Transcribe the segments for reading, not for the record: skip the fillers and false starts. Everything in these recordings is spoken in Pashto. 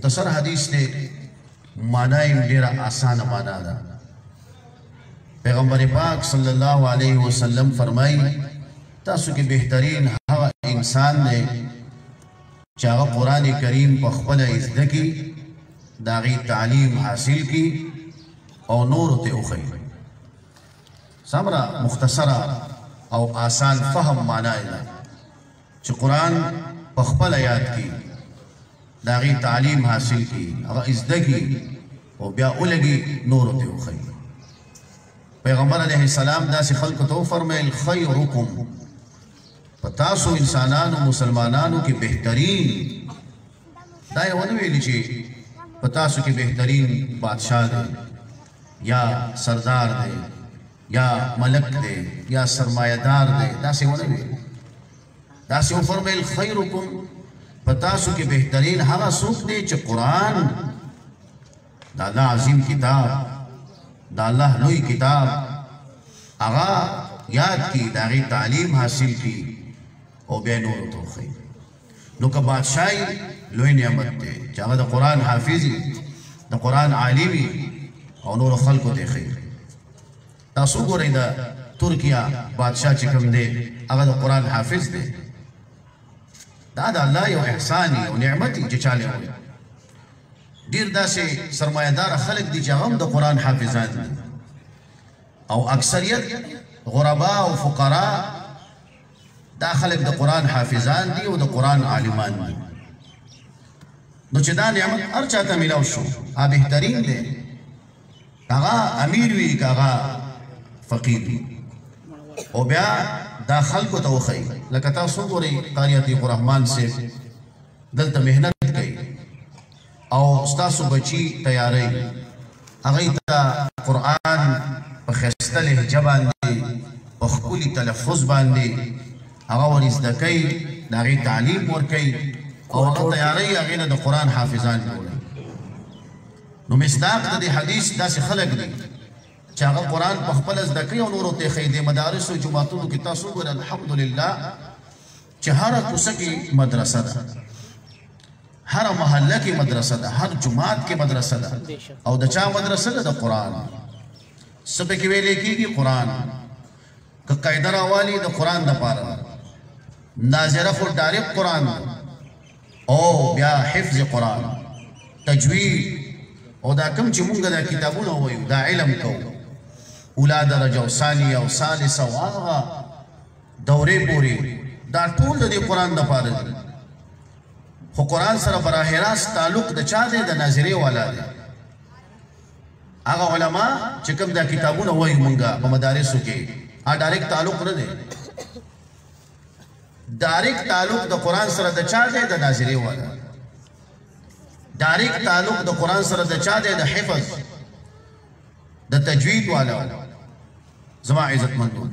مختصر حدیث دے معنی ډیره آسان معنا ده پیغمبر پاک صلی الله علیه وسلم فرمایي تاسو کې بهترین هغه انسان دی چې هغه قرآن کریم په خپله زده کړي د هغې تعلیم حاصل کړي او نورو ته وښیي څومره مختصره او آسان فهم معنا ده چې قرآن په خپله یاد کړي د هغې تعلیم حاصل کړي هغه زده کړي او بیا ولګي نورو ته وښیي پیغمبر علیہ السلام داسې خلکو ته وفرمیل خیرکم په تاسو انسانانو مسلمانانو کې بهترین دا یې ونه ویلي چې په تاسو کې بهترین بادشاه دی یا سردار دی یا ملک دی یا سرمایه‌دار دی داسې ونه ویلي داسې وفرمیل خیرکم په تاسو کې بهترین هغه څوک دی چې قرآن د الله عظیم کتاب دا الله لوی کتاب هغه یاد کی دا غي تعلیم حاصل کی او بیا نور ته وښیي نو که بادشاہي لوی نعمت دی چې هغه د قرآن حافظ د قرآن عالمي او نور خلکو ته ښیي تاسو ګورئ د ترکیه بادشاہ چې کوم دی هغه د قرآن حافظ دی دا د الله یو احسان او نعمت چې چاله وي ډیر داسې سرمایه‌دار خلک دي چې هغه هم د قرآن حافظان دي او اکثریت غربا او فقرا دا خلک د قرآن حافظان دي او د قرآن عالمان دي نو چې دا نعمت هر چاته میلاو شو هغه بهترین دی هغه امیر وي که هغه فقیر وي او بیا دا خلکو ته وښیي لکه تاسو ګورئ قاری عتیق الرحمن صاحب دلته محنت او ستاسو بچی تیاری هغوی ته قرآن په ښایسته لهجه باندې په ښکلي تلفظ باندې هغه ور زده کوي د هغې تعلیم ورکوي او هغه تیاری هغې نه د قرآن حافظان جوړوي نو مصداق د دې حدیث داسې خلک دي چې هغه قرآن په خپله زده کوي او نورو ته ښیي د مدارسو جوماتونو کې تاسو وګورئ الحمدلله چې هره کوڅه کې مدرسه ده هر محله کې مدرسه ده هر جماعت کې مدرسه ده او د چا مدرسه ده د قرآن څه پکې ویلې کېږي قرآن که قاعده راوالي د قرآن دپاره ناظره خو ډایرکټ قرآن او بیا حفظ قرآن تجوید او دا کوم چې مونږ دا کتابونه وایو دا علم کوو اولا درجه او ثانیه او ثالثه او هغه دورې پورې دا ټول د دې قرآن دپاره دي خو قرآن سره براه راست تعلق د چا دی د ناظرې والا دی هغه علما چې کوم دا کتابونه وایي مونږه په مدارسو کې ډایرکټ تعلق نه دی ډایرکټ تعلق د قرآن سره د چا دی د ناظرې والا ډایرکټ تعلق د قرآن سره د چا دی د حفظ د تجوید والا زما عزتمندو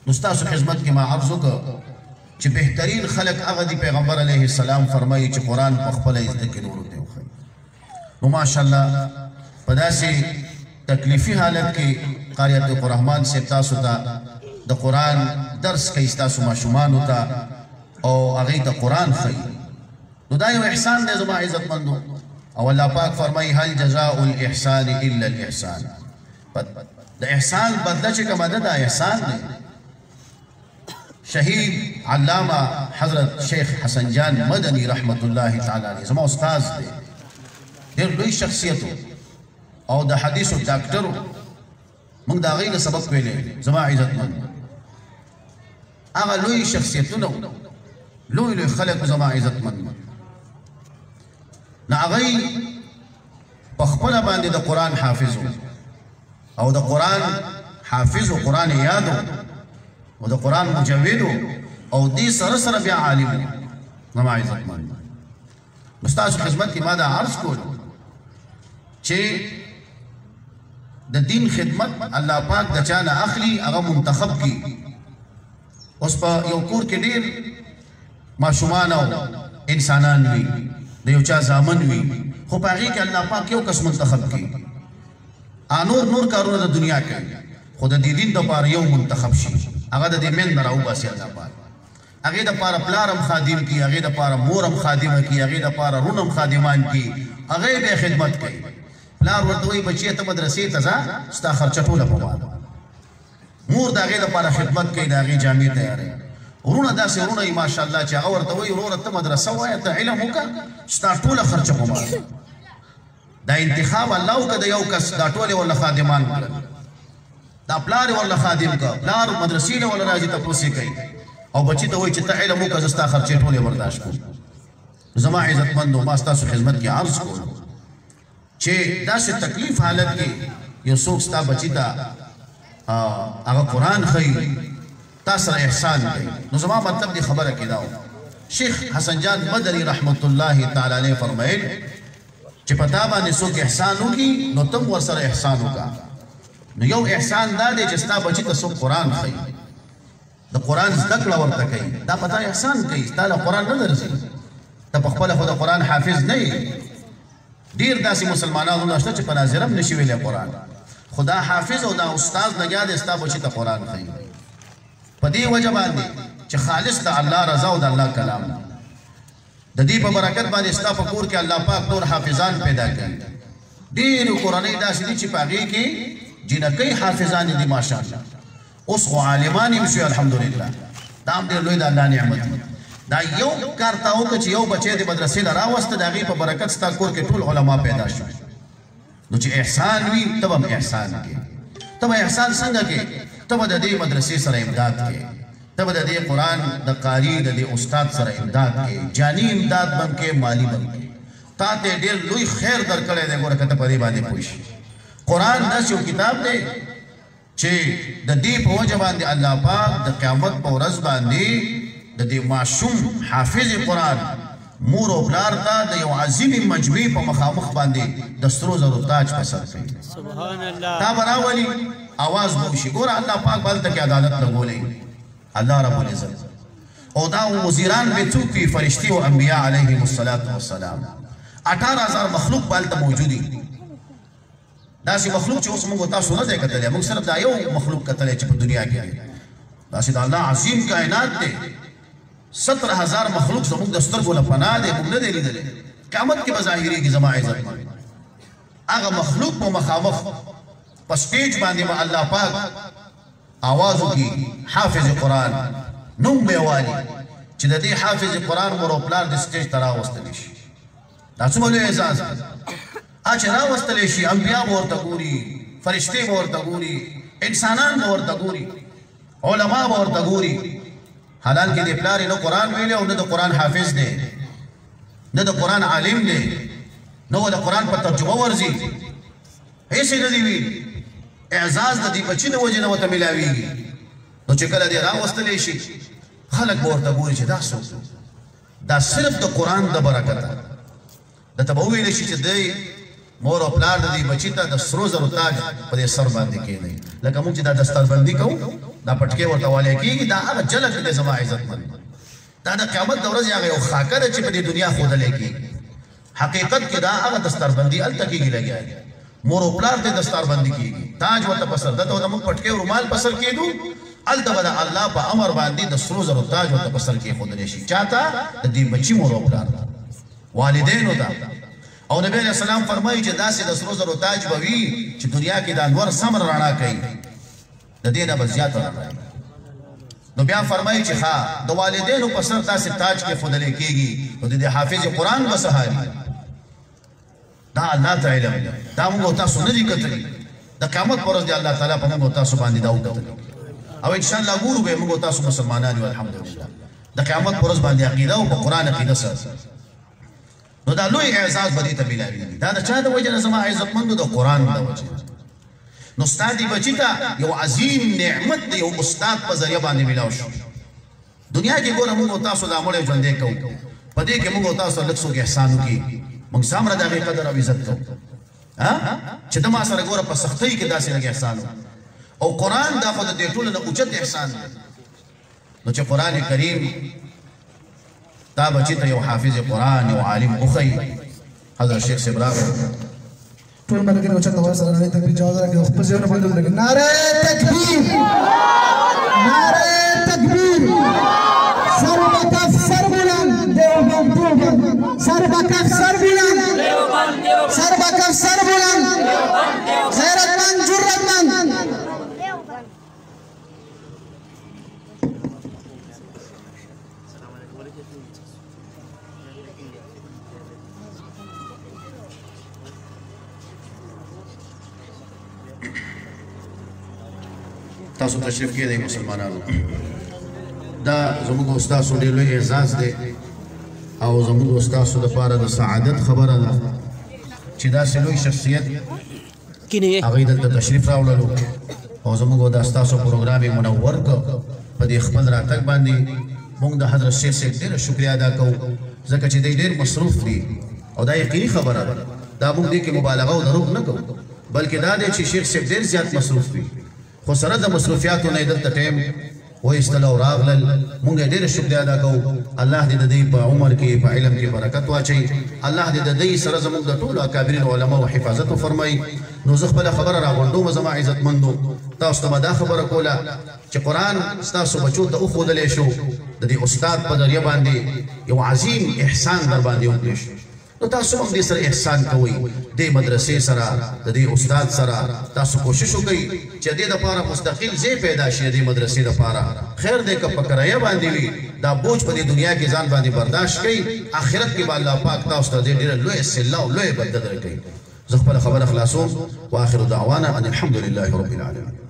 نو ستاسو خدمت کې ما عرض وکړ چې بهترین خلق هغه دی پیغمبر علیه السلام فرمایي چې قرآن په خپله زده کړي نورو ته وښیي نو ماشاءالله په داسې تکلیفي حالت کې قاری عتیق الرحمن صاحب تاسو ته د قرآن درس کوي ستاسو ماشومانو ته او هغوی ته قرآن ښیي نو دا یو احسان دی زما عزتمندو او الله پاک فرمایي هل جزاء الاحسان الا الاحسان د احسان بدله چې کومه ده دا احسان دی شهید علامه حضرت شیخ حسن جان مدنی رحمت الله تعالی علیه زما استاد دی ډېر لوی شخصیت او د حدیثو ډاکټر موږ د هغوی نه سبق ویلی زما عزتمند هغه لوی شخصیتونه لوی لوی خلک زما عزتمند نه هغوی په خپله باندې د قرآن حافظ او د قرآن حافظ و قرآن یادو او د قرآن مجودو او دې سره سره بیا عالم زما عزتمند نو ستاسو خدمت کې ما دا عرض کول چې د دین خدمت الله پاک د چا نه اخلي هغه منتخب کړي اوس په یو کور کې ډېر ماشومان او انسانان وي د یو چا زامن وي خو په هغې کې الله پاک یو کس منتخب کړي نور کارونه د دنیا کوي خو د دې دین دپاره یو منتخب شي هغه د دې من نه راوباسي الله پاک هغې دپاره پلار هم خادم کړي هغې دپاره مور هم خادمه کړي هغې دپاره رون هم خادمان کړي هغه به خدمت کوي پلار ورته وایي بچی ته مدرسې ته ځه ستا خرچه ټوله په ما ده مور د هغې لپاره خدمت کوي د هغې جامې تیاروي ورونه داسې ورونه یي ماشاءالله چې هغه ورته وایي وروره ته مدرسه ووایه ته علم وکړه ستا ټوله خرچه په ما ده دا انتخاب الله وکړه د یو کس دا ټول یې ورله خادمان کړل دا پلار یې ورله خادم کړه پلار مدرسې نه ورله راځي تپوس یې کوي او بچی ته وایي چې ته علم وکړه زه ستا خرچې ټولې برداشت کوم زما عزتمندو ما ستاسو خدمت کې عرض کوم چې داسې تکلیف حالت کې یو څوک ستا بچي ته هغه قرآن ښیي تا سره احسان کوي نو زما مطلب دی خبره کې دا شیخ حسن جان مدني رحمت الله تعالی علیه فرمایل چې په تا باندې څوک احسان وکړي نو تم ورسره احسان وکړه نو یو احسان دا دی چې ستا بچي ته څوک قرآن ښیي د قرآن زده کړه ورته کوي دا په تا احسان کوي ستا له قرآن نه درځي ته په خپله خو د قرآن حافظ نه یې ډېر داسې مسلمانان هم شته چې په ناظره هم نشي ویلی قرآن خو دا حافظ او دا استاد لګیا دی ستا بچي ته قرآن ښیي په دې وجه باندې چې خالص د الله رضا او د الله کلام د دې په برکت باندې ستا په کور کې الله پاک نور حافظان پیدا کړي ډېرې کورنۍ داسې دي چې په هغې کې جنکۍ حافظانې دي ماشاءالله اوس خو عالمان یې شوي الحمدلله دا هم ډېر لوی د الله نعمت دی دا یو کار تا وکړه چې یو بچی د مدرسې نه راوسته د هغې په برکت ستا کور کې ټول علما پیدا شو نو چې احسان وي ته به هم احسان کې ته به احسان څنګه کې ته به د دې مدرسې سره امداد کې ته به د دې قرآن د قاري د دې استاد سره امداد کې جاني امداد به هم کې مالي به هم کې تا ته ډېر لوی خیر درکړی دی ګوره که ته په دې باندې پوه شي قرآن داسې یو کتاب دی چې د دې په وجه باندې الله پاک د قیامت په ورځ باندې د دې معصوم حافظ قرآن مور او پلار ته د یو عظیم مجمع په مخامخ باندې د سرو زرو تاج په سر کوي سبحان الله تا به راولي اواز به وشي ګوره الله پاک به هلته کې عدالت لګولی الله رب العزت او دا وزیران به څوک وي فرشتي او انبیا علیهم الصلاة والسلام 18,000 مخلوق به هلته موجود دي داسې مخلوق چې اوس موږ تاسو نه دی کتلی موږ صرف دا یو مخلوق کتلی چې په دنیا کې دی داسې د الله عظیم کائنات دی 17,000 مخلوق زموږ د سترګو نه پناه دی موږ نه دی لیدلی قیامت کې به ظاهرېږي زما عزتمند هغه مخلوق په مخامخ په سټیج باندې به الله پاک آواز وکړي حافظ قرآن نوم به والي چې د دې حافظ قرآن مور او پلار د سټیج ته راوستلی شي دا څومره لوی اعزاز چې راوستلی شي انبیا به ورته ګوري فرشتې به ورته ګوري انسانان به ورته ګوري علما به ورته ګوري حالان کې د پلار نه قرآن ویلی او نه د قرآن حافظ دی نه د قرآن عالم دی نه د قرآن په ترجمه ورځي هیڅ یې نه دی ویلي اعزاز د دې بچي د وجې نه ورته میلاویږي نو چې کله دې راوستلی شي خلک به ورته ګوري چې دا څوک دا صرف د قرآن د برکته درته به وویلی شي چې دی مور او پلار د دې بچي ته د سرو زرو تاج په دې سر باندې کېږدي لکه موږ چې دا دستربندي کوو دا پټکې ورته والی کېږي دا هغه جلک دی زما عزتمند دا د قیامت د ورځې هغه یو خاکه ده چې په دې دنیا ښودلی کېږي حقیقت کې دا هغه دستربندي هلته کېږي لګیا دی مور او پلار ته دستربندي کېږي تاج ورته په سر ده ته موږ پټکې او رومال په سر کېږدو هلته به د الله په امر باندې د سرو زرو تاج ورته په سر کېښودلی شي چا ته د دې بچي مور او پلار والدینو ته او نبی علیہ السلام فرمایي چې داسې د سرو زرو تاج به وي چې دنیا کې د انور سمر رڼا کوي د دې نه به زیاته رڼا نو بیا فرمایي چې ښه د والدینو په سر داسې تاج کېښودلی کېږي نو د دې حافظ قرآن به سهاري دا الله ته علم دی دا موږ او تاسو نه دي کتلي د قیامت په ورځ دی الله تعالی په موږ او تاسو باندې دا وکتلي او انشاءالله ګورو به موږ او تاسو مسلمانان یو الحمدلله د قیامت په ورځ باندې عقیده او په قرآن عقیده سره نو دا لوی اعزاز به دې ته میلاویږي دا د چا د وجې نه زما عزتمندو د قرآن د وجې نو ستا دې بچي ته یو عظیم نعمت دی یو استاد په ذریعه باندې میلاو شو دنیا کې ګوره موږ او تاسو دا مړی ژوندی کوو په دې کې موږ او تاسو لږ څوک احسان وکړي موږ سامره د هغې قدر او عزت کوو چې ته ما سره ګوره په سختۍ کې داسې لږ احسان او قرآن دا خو د دې ټولو نه اوچت احسان دی نو چې قرآن کریم تا بچی ته یو حافظ قرآن یو عالم اخی حضرت شیخ صاحب راغی ټول ملګري اوچت اواز سره نړۍ تکبیر جواز راکړي خپل ځایونه باندې ودرېږي نعره تکبیر نعره تکبیر سر به کف سر بلند دیوبند سر به کف سر بلند تاسو تشریف کې دی مسلمانانو دا زموږ استاد ډېر لوی اعزاز دی او زموږ استاد لپاره د سعادت خبره ده چې داسې لوی شخصیت هغوی دلته تشریف راوړلو او زموږ د ستاسو پروګرام یې منور کړ په دې خپل راتګ باندې موږ د حضرت شیخ صاحب ډېره شکریه ادا کوو ځکه چې دی ډېر مصروف دي او دا یقیني خبره ده دا موږ دې کې مبالغه او دروغ نه کوو بلکې دا دی چې شیخ صاحب ډېر زیات مصروف وي خو سره د مصروفیاتو نه یې دلته ټایم وایستل او راغلل موږ یې ډېره شکریه ادا کوو الله دې د دوی په عمر کې په علم کې برکت واچوي الله دې د دوی سره زموږ د ټولو اکابرینو علماو حفاظت وفرمایي نو زه خپله خبره راغونډوم زما عزتمندو تاسو ته به دا خبره کوله چې قرآن ستاسو بچو ته وښودلی شو د دې استاد په ذریعه باندې یو عظیم احسان در باندې وکړی شو نو تاسو هم دې سره احسان کوئ دې مدرسې سره د دې استاد سره تاسو کوشش وکئ چې دې دپاره مستقل ځای پیدا شي دې مدرسې دپاره خیر دی که په کرایه باندې وي دا بوج په دې دنیا کې ځان باندې برداشت کوي آخرت کې به الله پاک تاسو ته ډېره لویه صله او لویه بدله درکوي زه خپله خبره خلاصوم واخر دعوانا ان الحمد لله رب العالمين